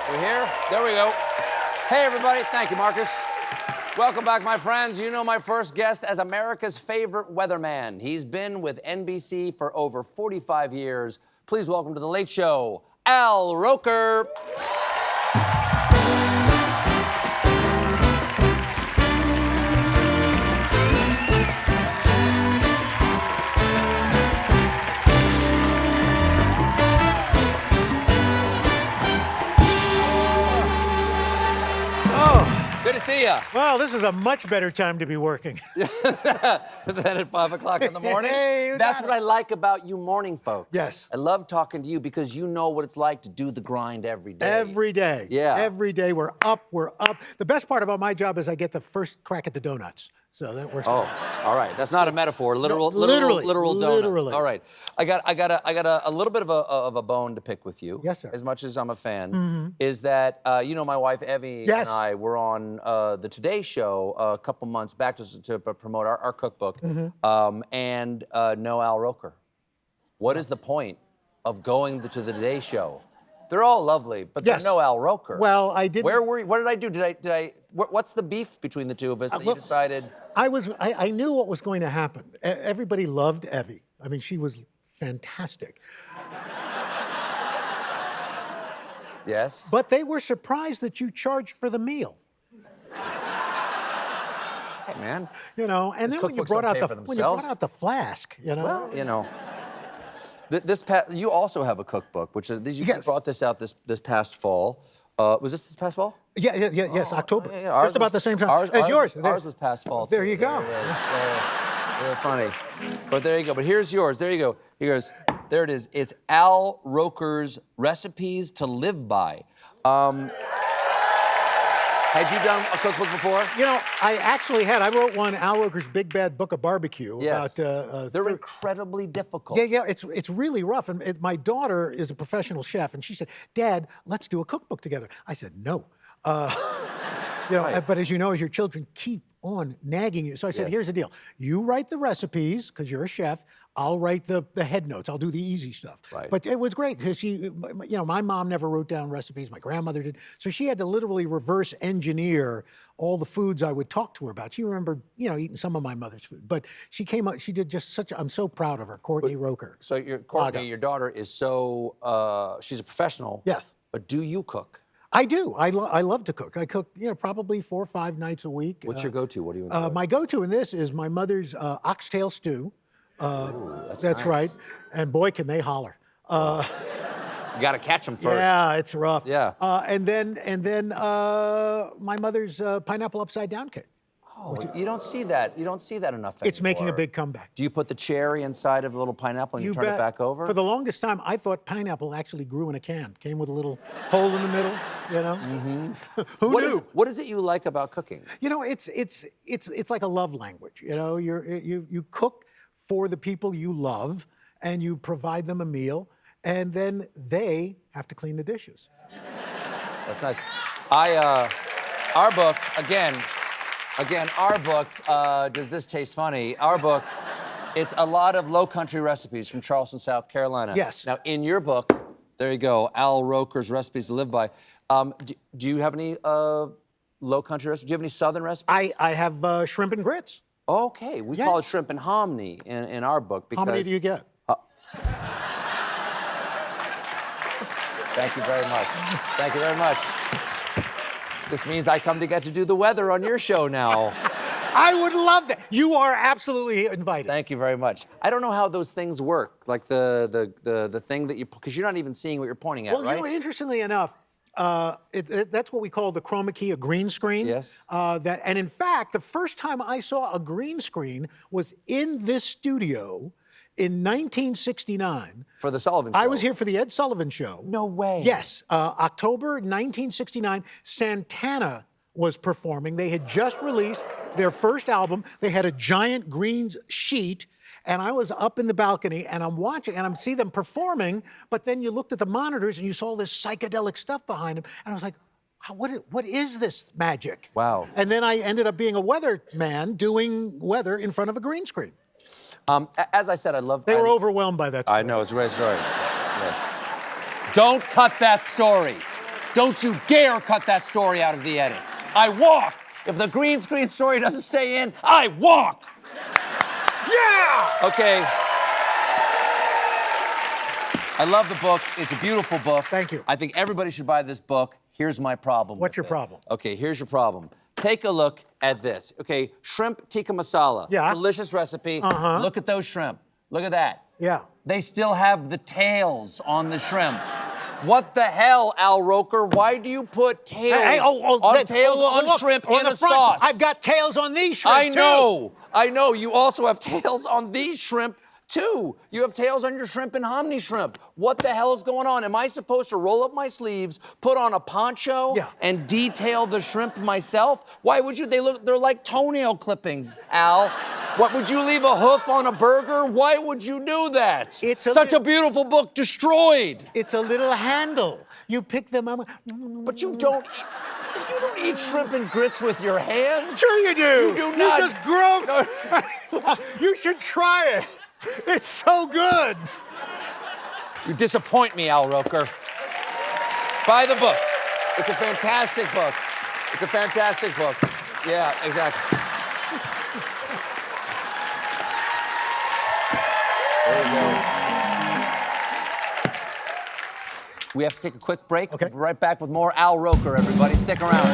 We're here. There we go. Hey, everybody. Thank you, Marcus. Welcome back, my friends. You know my first guest as America's favorite weatherman. He's been with NBC for over 45 years. Please welcome to The Late Show, Al Roker. Good to see you. Well, this is a much better time to be working. Then at 5 o'clock in the morning. Hey, that's what I like about you morning folks. Yes. I love talking to you because you know what it's like to do the grind every day. Every day. Yeah. Every day we're up. The best part about my job is I get the first crack at the donuts. So that works. Oh, all right. That's not a metaphor. Literal literally donuts. literally. All right. I got a little bit of a bone to pick with you. Yes, sir. As much as I'm a fan, is that you know my wife Emmy and I were on the Today Show a couple months back to promote our cookbook, and no Al Roker. What is the point of going to the Today Show? They're all lovely, but there's no Al Roker. Well, I didn't. Where were you? What did I do? Did I? What's the beef between the two of us that you decided? I knew what was going to happen. Everybody loved Evie. I mean, she was fantastic. Yes. But they were surprised that you charged for the meal. Hey, man. You know, and then when you brought out the flask, you know. Well, you know. You also have a cookbook, which is you brought this out this past fall. Was this past fall? Yes, October. Yeah. Just about the same time as yours. Ours was past fall, too. There you go. Very funny. But there you go. But here's yours. There you go. He goes, there it is. It's Al Roker's Recipes to Live By. Had you done a cookbook before? You know, I actually had. I wrote one, Al Roker's Big Bad Book of Barbecue. Yes. About, they're incredibly difficult. Yeah, it's really rough. And my daughter is a professional chef, and she said, "Dad, let's do a cookbook together." I said, "No." You know, but as you know, as your children keep on nagging you. So I said, here's the deal. You write the recipes, because you're a chef. I'll write the head notes. I'll do the easy stuff. Right. But it was great, because my mom never wrote down recipes. My grandmother did. So she had to literally reverse engineer all the foods I would talk to her about. She remembered, eating some of my mother's food. But she came up, she did just I'm so proud of her, Courtney Roker. So Courtney, your daughter is so, she's a professional. Yes. But do you cook? I do. I love to cook. I cook, probably 4 or 5 nights a week. What's your go-to? What do you enjoy? My go-to in this is my mother's oxtail stew. Ooh, that's nice. Right. And boy, can they holler. You got to catch them first. Yeah, it's rough. Yeah. And then my mother's pineapple upside down cake. Oh, you don't see that. You don't see that enough anymore. It's making a big comeback. Do you put the cherry inside of the little pineapple and you turn it back over? For the longest time, I thought pineapple actually grew in a can. Came with a little hole in the middle, Mm-hmm. Who knew? What is it you like about cooking? It's like a love language. You cook for the people you love, and you provide them a meal, and then they have to clean the dishes. That's nice. Our book, again, our book, Does This Taste Funny? Our book, it's a lot of low country recipes from Charleston, South Carolina. Yes. Now, in your book, there you go, Al Roker's Recipes to Live By. Do you have any low country recipes? Do you have any southern recipes? I have shrimp and grits. Okay, we call it shrimp and hominy in our book because... How many do you get? Thank you very much. Thank you very much. This means I come to get to do the weather on your show now. I would love that. You are absolutely invited. Thank you very much. I don't know how those things work, like the thing that you, because you're not even seeing what you're pointing at, right? Well, interestingly enough, that's what we call the chroma key, a green screen. Yes. And in fact, the first time I saw a green screen was in this studio in 1969. For the Sullivan Show? I was here for the Ed Sullivan Show. No way. Yes. October 1969, Santana was performing. They had just released their first album. They had a giant green sheet, and I was up in the balcony, and I'm watching, and I see them performing, but then you looked at the monitors, and you saw this psychedelic stuff behind them, and I was like, what is this magic? Wow. And then I ended up being a weatherman doing weather in front of a green screen. As I said, They were overwhelmed by that story. I know, it's a great story. Yes. Don't cut that story. Don't you dare cut that story out of the edit. I walk. If the green screen story doesn't stay in, I walk. Yeah! Okay. I love the book. It's a beautiful book. Thank you. I think everybody should buy this book. Here's my problem. What's your problem? Okay, here's your problem. Take a look at this. Okay, shrimp tikka masala. Yeah. Delicious recipe. Look at those shrimp. Look at that. Yeah. They still have the tails on the shrimp. What the hell, Al Roker? Why do you put tails on shrimp in a sauce? I've got tails on these shrimp, I know. You also have tails on these shrimp, too. You have tails on your shrimp and hominy shrimp. What the hell is going on? Am I supposed to roll up my sleeves, put on a poncho, and detail the shrimp myself? Why would you? They're like toenail clippings, Al. What, would you leave a hoof on a burger? Why would you do that? It's such a beautiful book destroyed. It's a little handle. You pick them up. But you don't eat shrimp and grits with your hands. Sure you do. You do not. You just grow. You should try it. It's so good. You disappoint me, Al Roker. Buy the book. It's a fantastic book. It's a fantastic book. Yeah, exactly. There you go. We have to take a quick break. Okay. We'll be right back with more Al Roker, everybody. Stick around.